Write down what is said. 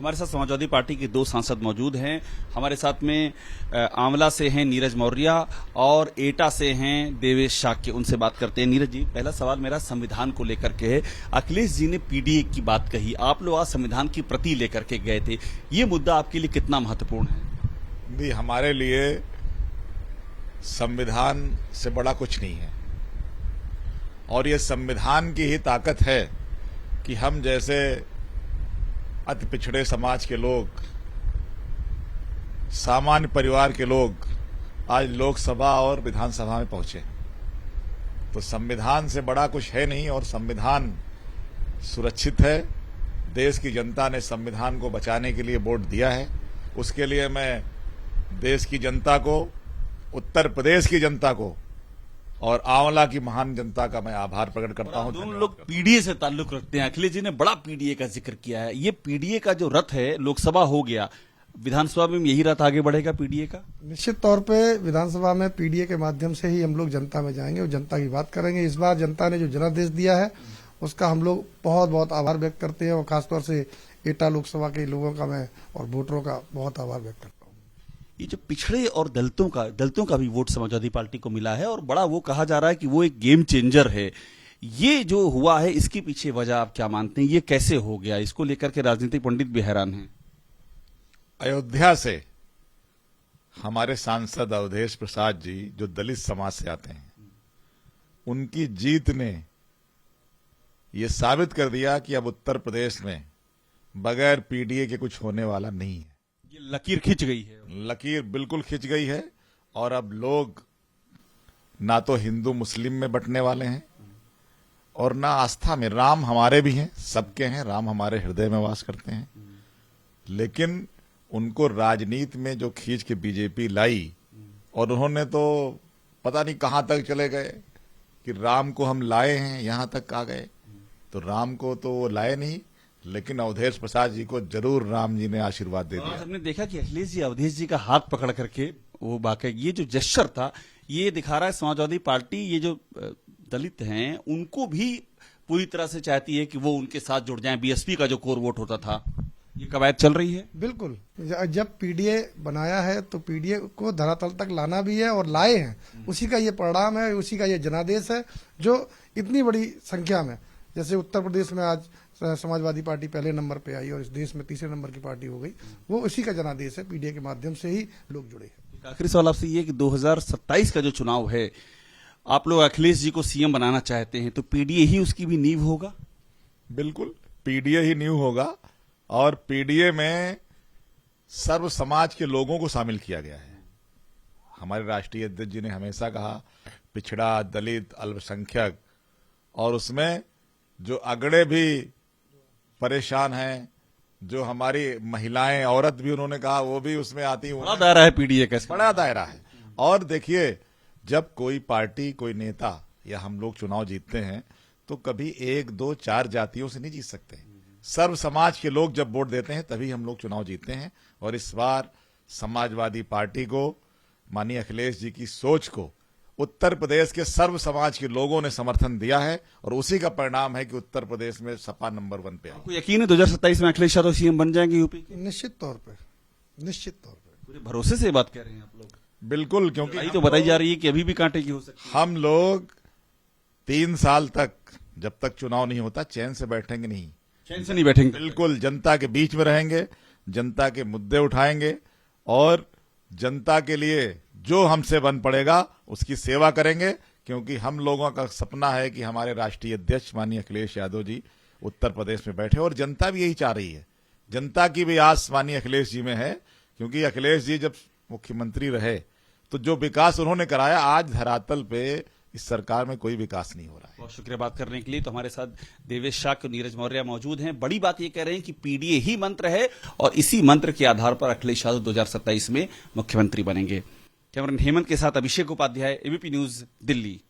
हमारे साथ समाजवादी पार्टी के दो सांसद मौजूद हैं। हमारे साथ में आंवला से हैं नीरज मौर्य और एटा से हैं देवेश शाक्य। उनसे बात करते हैं। नीरज जी, पहला सवाल मेरा संविधान को लेकर के है। अखिलेश जी ने पीडीए की बात कही, आप लोग आज संविधान की प्रति लेकर के गए थे, ये मुद्दा आपके लिए कितना महत्वपूर्ण है? भी हमारे लिए संविधान से बड़ा कुछ नहीं है और ये संविधान की ही ताकत है कि हम जैसे अति पिछड़े समाज के लोग, सामान्य परिवार के लोग आज लोकसभा और विधानसभा में पहुंचे। तो संविधान से बड़ा कुछ है नहीं और संविधान सुरक्षित है। देश की जनता ने संविधान को बचाने के लिए वोट दिया है। उसके लिए मैं देश की जनता को, उत्तर प्रदेश की जनता को और आंवला की महान जनता का मैं आभार प्रकट करता हूं। दोनों लोग पीडीए से ताल्लुक रखते हैं। अखिलेश जी ने बड़ा पीडीए का जिक्र किया है। ये पीडीए का जो रथ है, लोकसभा हो गया, विधानसभा में यही रथ आगे बढ़ेगा पीडीए का? निश्चित तौर पे विधानसभा में पीडीए के माध्यम से ही हम लोग जनता में जाएंगे और जनता की बात करेंगे। इस बार जनता ने जो जनादेश दिया है उसका हम लोग बहुत बहुत आभार व्यक्त करते हैं और खासतौर से एटा लोकसभा के लोगों का मैं और वोटरों का बहुत आभार व्यक्त करता हूँ। ये जो पिछड़े और दलितों का भी वोट समाजवादी पार्टी को मिला है और बड़ा वो कहा जा रहा है कि वो एक गेम चेंजर है। ये जो हुआ है, इसके पीछे वजह आप क्या मानते हैं? ये कैसे हो गया? इसको लेकर के राजनीतिक पंडित भी हैरान हैं। अयोध्या से हमारे सांसद अवधेश प्रसाद जी, जो दलित समाज से आते हैं, उनकी जीत ने ये साबित कर दिया कि अब उत्तर प्रदेश में बगैर पीडीए के कुछ होने वाला नहीं है। ये लकीर खिंच गई है। लकीर बिल्कुल खिंच गई है और अब लोग ना तो हिंदू मुस्लिम में बंटने वाले हैं और ना आस्था में। राम हमारे भी हैं, सबके हैं, राम हमारे हृदय में वास करते हैं, लेकिन उनको राजनीति में जो खींच के बीजेपी लाई और उन्होंने तो पता नहीं कहां तक चले गए कि राम को हम लाए हैं, यहां तक आ गए। तो राम को तो वो लाए नहीं, लेकिन अवधेश प्रसाद जी को जरूर राम जी ने आशीर्वाद दे दिया। हमने देखा कि अखिलेश जी अवधेश जी का हाथ पकड़ करके वो वाकई ये जो जेस्चर था, ये दिखा रहा है समाजवादी पार्टी ये जो दलित हैं उनको भी पूरी तरह से चाहती है कि वो उनके साथ जुड़ जाएं। बीएसपी का जो कोर वोट होता था, ये कवायद चल रही है। बिल्कुल, जब पीडीए बनाया है तो पीडीए को धरातल तक लाना भी है और लाए हैं। उसी का ये परिणाम है, उसी का ये जनादेश है जो इतनी बड़ी संख्या में, जैसे उत्तर प्रदेश में आज समाजवादी पार्टी पहले नंबर पे आई और इस देश में तीसरे नंबर की पार्टी हो गई, वो उसी का जनादेश है। पीडीए के माध्यम से ही लोग जुड़े हैं। आखिरी सवाल आपसे ये कि 2027 का जो चुनाव है, आप लोग अखिलेश जी को सीएम बनाना चाहते हैं, तो पीडीए ही उसकी भी नींव होगा? बिल्कुल, पीडीए ही नींव होगा और पीडीए में सर्व समाज के लोगों को शामिल किया गया है। हमारे राष्ट्रीय अध्यक्ष जी ने हमेशा कहा पिछड़ा, दलित, अल्पसंख्यक, और उसमें जो अगड़े भी परेशान हैं, जो हमारी महिलाएं, औरत भी उन्होंने कहा वो भी उसमें आती हैं। बड़ा दायरा है पीडीए का, बड़ा दायरा है। और देखिए, जब कोई पार्टी, कोई नेता या हम लोग चुनाव जीतते हैं तो कभी 1, 2, 4 जातियों से नहीं जीत सकते। सर्व समाज के लोग जब वोट देते हैं तभी हम लोग चुनाव जीतते हैं। और इस बार समाजवादी पार्टी को, माननीय अखिलेश जी की सोच को उत्तर प्रदेश के सर्व समाज के लोगों ने समर्थन दिया है और उसी का परिणाम है कि उत्तर प्रदेश में सपा नंबर 1 पे आपको यकीन है 2027 में अखिलेश यादव सीएम बन जाएंगे यूपी के? निश्चित तौर पे पूरे भरोसे से बात कह रहे हैं आप लोग? बिल्कुल, क्योंकि तो बताई जा रही है कि अभी भी कांटे की हो सकती है। हम लोग 3 साल तक, जब तक चुनाव नहीं होता, चैन से बैठेंगे नहीं। चैन से नहीं बैठेंगे। बिल्कुल, जनता के बीच में रहेंगे, जनता के मुद्दे उठाएंगे और जनता के लिए जो हमसे बन पड़ेगा उसकी सेवा करेंगे। क्योंकि हम लोगों का सपना है कि हमारे राष्ट्रीय अध्यक्ष माननीय अखिलेश यादव जी उत्तर प्रदेश में बैठे और जनता भी यही चाह रही है। जनता की भी आस माननीय अखिलेश जी में है, क्योंकि अखिलेश जी जब मुख्यमंत्री रहे तो जो विकास उन्होंने कराया, आज धरातल पे इस सरकार में कोई विकास नहीं हो रहा है। बहुत शुक्रिया बात करने के लिए। तो हमारे साथ देवेश शाक्य, नीरज मौर्य मौजूद हैं। बड़ी बात ये कह रहे हैं कि पीडीए ही मंत्र है और इसी मंत्र के आधार पर अखिलेश यादव 2027 में मुख्यमंत्री बनेंगे। कैमरामैन हेमंत के साथ अभिषेक उपाध्याय, एबीपी न्यूज, दिल्ली।